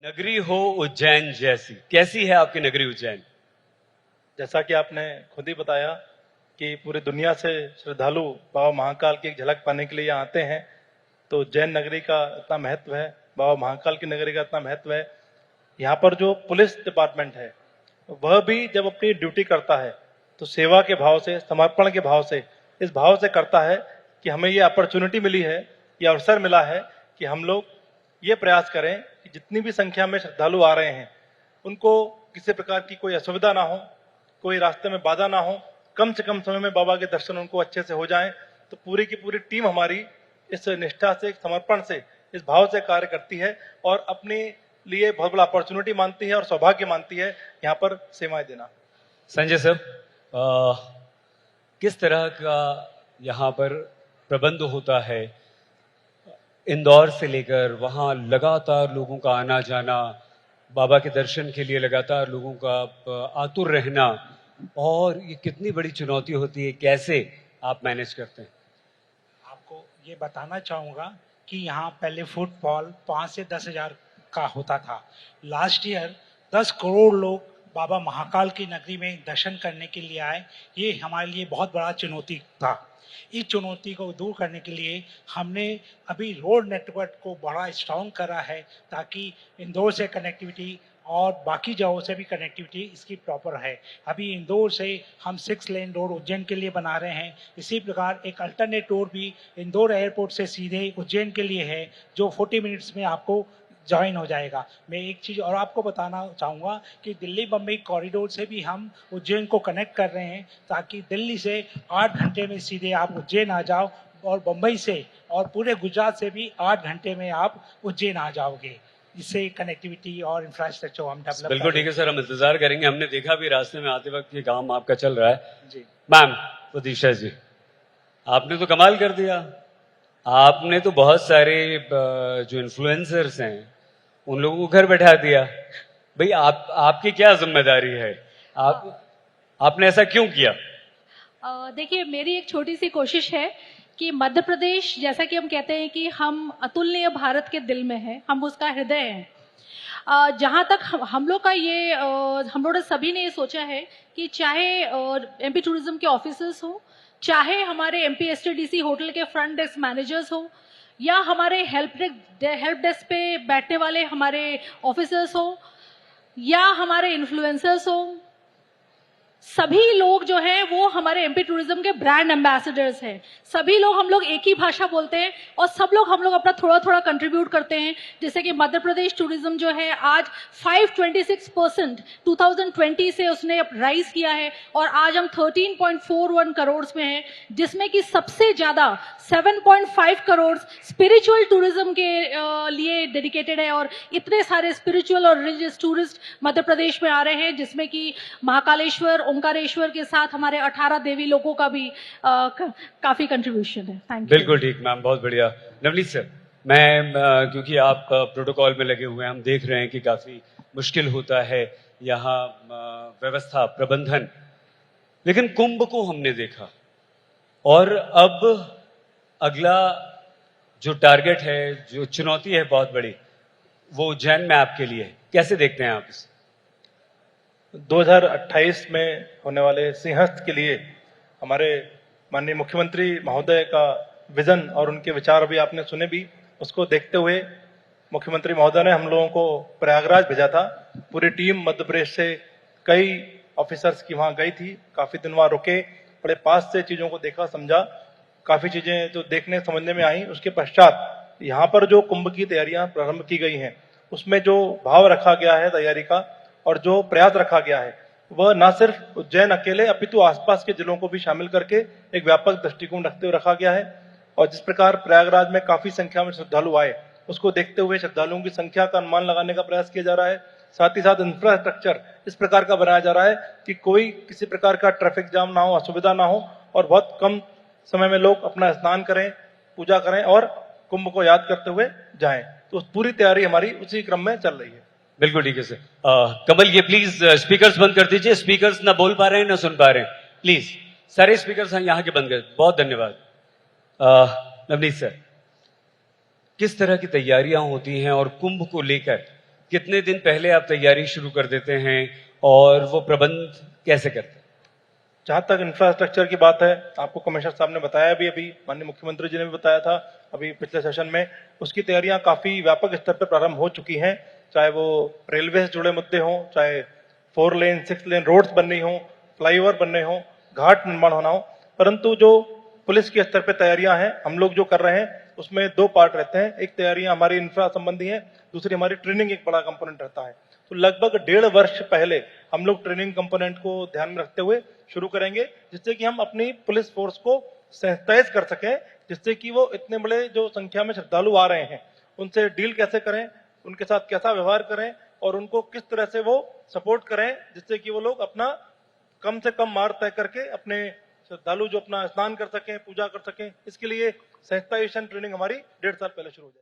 नगरी हो उज्जैन जैसी, कैसी है आपकी नगरी उज्जैन? जैसा कि आपने खुद ही बताया कि पूरी दुनिया से श्रद्धालु बाबा महाकाल की एक झलक पाने के लिए यहाँ आते हैं, तो उज्जैन नगरी का इतना महत्व है, बाबा महाकाल की नगरी का इतना महत्व है। यहाँ पर जो पुलिस डिपार्टमेंट है वह भी जब अपनी ड्यूटी करता है तो सेवा के भाव से, समर्पण के भाव से, इस भाव से करता है कि हमें ये अपॉर्चुनिटी मिली है, ये अवसर मिला है कि हम लोग ये प्रयास करें कि जितनी भी संख्या में श्रद्धालु आ रहे हैं उनको किसी प्रकार की कोई असुविधा ना हो, कोई रास्ते में बाधा ना हो, कम से कम समय में बाबा के दर्शन उनको अच्छे से हो जाएं। तो पूरी की पूरी टीम हमारी इस निष्ठा से, समर्पण से, इस भाव से कार्य करती है और अपने लिए बहुत बड़ा अपॉर्चुनिटी मानती है और सौभाग्य मानती है यहाँ पर सेवाएं देना। संजय सर, किस तरह का यहाँ पर प्रबंध होता है? इंदौर से लेकर वहाँ लगातार लोगों का आना जाना, बाबा के दर्शन के लिए लगातार लोगों का आतुर रहना, और ये कितनी बड़ी चुनौती होती है, कैसे आप मैनेज करते हैं? आपको ये बताना चाहूँगा कि यहाँ पहले फुटफॉल 5 से 10 हजार का होता था। लास्ट ईयर 10 करोड़ लोग बाबा महाकाल की नगरी में दर्शन करने के लिए आए। ये हमारे लिए बहुत बड़ा चुनौती था। इस चुनौती को दूर करने के लिए हमने अभी रोड नेटवर्क को बड़ा स्ट्रॉन्ग करा है ताकि इंदौर से कनेक्टिविटी और बाकी जगहों से भी कनेक्टिविटी इसकी प्रॉपर है। अभी इंदौर से हम 6 लेन रोड उज्जैन के लिए बना रहे हैं। इसी प्रकार एक अल्टरनेट रोड भी इंदौर एयरपोर्ट से सीधे उज्जैन के लिए है जो 40 मिनट्स में आपको ज्वाइन हो जाएगा। मैं एक चीज़ और आपको बताना चाहूँगा कि दिल्ली बम्बई कॉरिडोर से भी हम उज्जैन को कनेक्ट कर रहे हैं ताकि दिल्ली से 8 घंटे में सीधे आप उज्जैन आ जाओ और बम्बई से और पूरे गुजरात से भी 8 घंटे में आप उज्जैन आ जाओगे। इससे कनेक्टिविटी और इंफ्रास्ट्रक्चर हम डेवलप। बिल्कुल ठीक है सर, हम इंतजार करेंगे। हमने देखा भी रास्ते में आते वक्त ये काम आपका चल रहा है। जी मैम प्रतीक्षा जी, आपने तो कमाल कर दिया। आपने तो बहुत सारे जो इन्फ्लुएंसर्स हैं उन लोगों को घर बैठा दिया। भाई आपकी क्या जिम्मेदारी है? आपने ऐसा क्यों किया? देखिए, मेरी एक छोटी सी कोशिश है कि मध्य प्रदेश, जैसा कि हम कहते हैं कि हम अतुलनीय भारत के दिल में है, हम उसका हृदय हैं। जहाँ तक हम लोग का ये हम लोग सभी ने ये सोचा है कि चाहे एमपी टूरिज्म के ऑफिसर्स हो, चाहे हमारे एमपी एसटीडीसी होटल के फ्रंट डेस्क मैनेजर्स हो, या हमारे हेल्प डेस्क पे बैठने वाले हमारे ऑफिसर्स हो, या हमारे इन्फ्लुएंसर्स हो, सभी लोग जो हैं वो हमारे एमपी टूरिज्म के ब्रांड एम्बेसडर्स हैं। सभी लोग, हम लोग एक ही भाषा बोलते हैं और सब लोग हम लोग अपना थोड़ा थोड़ा कंट्रीब्यूट करते हैं। जैसे कि मध्य प्रदेश टूरिज्म जो है आज 526% 2020 से उसने राइज किया है और आज हम 13.41 करोड़ में हैं, जिसमें कि सबसे ज्यादा 7.5 करोड़ स्पिरिचुअल टूरिज्म के लिए डेडिकेटेड है। और इतने सारे स्पिरिचुअल और रिलीजियस टूरिस्ट मध्य प्रदेश में आ रहे हैं, जिसमें कि महाकालेश्वर, ओंकारेश्वर के साथ हमारे 18 देवी लोगों का भी काफी कंट्रीब्यूशन है। Thank you. बिल्कुल ठीक मैम, बहुत बढ़िया। नवनीत सर, मैं क्योंकि आप प्रोटोकॉल में लगे हुए हैं, हम देख रहे हैं कि काफी मुश्किल होता है यहाँ व्यवस्था प्रबंधन, लेकिन कुंभ को हमने देखा और अब अगला जो टारगेट है, जो चुनौती है बहुत बड़ी, वो उज्जैन में आपके लिए है। कैसे देखते हैं आप इसे? 2028 में होने वाले सिंहस्थ के लिए हमारे माननीय मुख्यमंत्री महोदय का विजन और उनके विचार अभी आपने सुने भी। उसको देखते हुए मुख्यमंत्री महोदय ने हम लोगों को प्रयागराज भेजा था। पूरी टीम मध्य प्रदेश से कई ऑफिसर्स की वहां गई थी, काफी दिन वहां रुके, बड़े पास से चीजों को देखा, समझा, काफी चीजें जो देखने समझने में आई। उसके पश्चात यहाँ पर जो कुंभ की तैयारियां प्रारंभ की गई हैं, उसमें जो भाव रखा गया है तैयारी का और जो प्रयास रखा गया है, वह न सिर्फ उज्जैन अकेले अपितु आसपास के जिलों को भी शामिल करके एक व्यापक दृष्टिकोण रखते हुए रखा गया है। और जिस प्रकार प्रयागराज में काफी संख्या में श्रद्धालु आए, उसको देखते हुए श्रद्धालुओं की संख्या का अनुमान लगाने का प्रयास किया जा रहा है। साथ ही साथ इंफ्रास्ट्रक्चर इस प्रकार का बनाया जा रहा है कि कोई किसी प्रकार का ट्रैफिक जाम ना हो, असुविधा ना हो और बहुत कम समय में लोग अपना स्नान करें, पूजा करें और कुंभ को याद करते हुए जाएं। तो पूरी तैयारी हमारी उसी क्रम में चल रही है। बिल्कुल ठीक है सर। कमल, ये प्लीज स्पीकर्स बंद कर दीजिए। स्पीकर्स ना बोल पा रहे हैं ना सुन पा रहे हैं, प्लीज सारे स्पीकर्स यहाँ के बंद कर। बहुत धन्यवाद। नवनीत सर, किस तरह की तैयारियां होती हैं और कुंभ को लेकर कितने दिन पहले आप तैयारी शुरू कर देते हैं और वो प्रबंध कैसे करते हैं? जहां तक इंफ्रास्ट्रक्चर की बात है, आपको कमिश्नर साहब ने बताया भी, अभी माननीय मुख्यमंत्री जी ने भी बताया था अभी पिछले सेशन में, उसकी तैयारियां काफी व्यापक स्तर पर प्रारंभ हो चुकी हैं। चाहे वो रेलवे से जुड़े मुद्दे हों, चाहे 4 लेन 6 लेन रोड्स बननी हो, फ्लाईओवर बनने हो, घाट निर्माण होना हो, परंतु जो पुलिस के स्तर पर तैयारियां हैं हम लोग जो कर रहे हैं उसमें 2 पार्ट रहते हैं। एक तैयारियां हमारी इंफ्रा संबंधी है, दूसरी हमारी ट्रेनिंग एक बड़ा कंपोनेंट रहता है। तो लगभग 1.5 वर्ष पहले हम लोग ट्रेनिंग कंपोनेंट को ध्यान में रखते हुए शुरू करेंगे, जिससे कि हम अपनी पुलिस फोर्स को सैनिटाइज कर सकें, जिससे कि वो इतने बड़े जो संख्या में श्रद्धालु आ रहे हैं उनसे डील कैसे करें, उनके साथ कैसा व्यवहार करें और उनको किस तरह से वो सपोर्ट करें, जिससे कि वो लोग अपना कम से कम मार्ग तय करके अपने श्रद्धालु जो अपना स्नान कर सकें, पूजा कर सकें। इसके लिए सैनिटाइजेशन ट्रेनिंग हमारी 1.5 साल पहले शुरू हो जाए।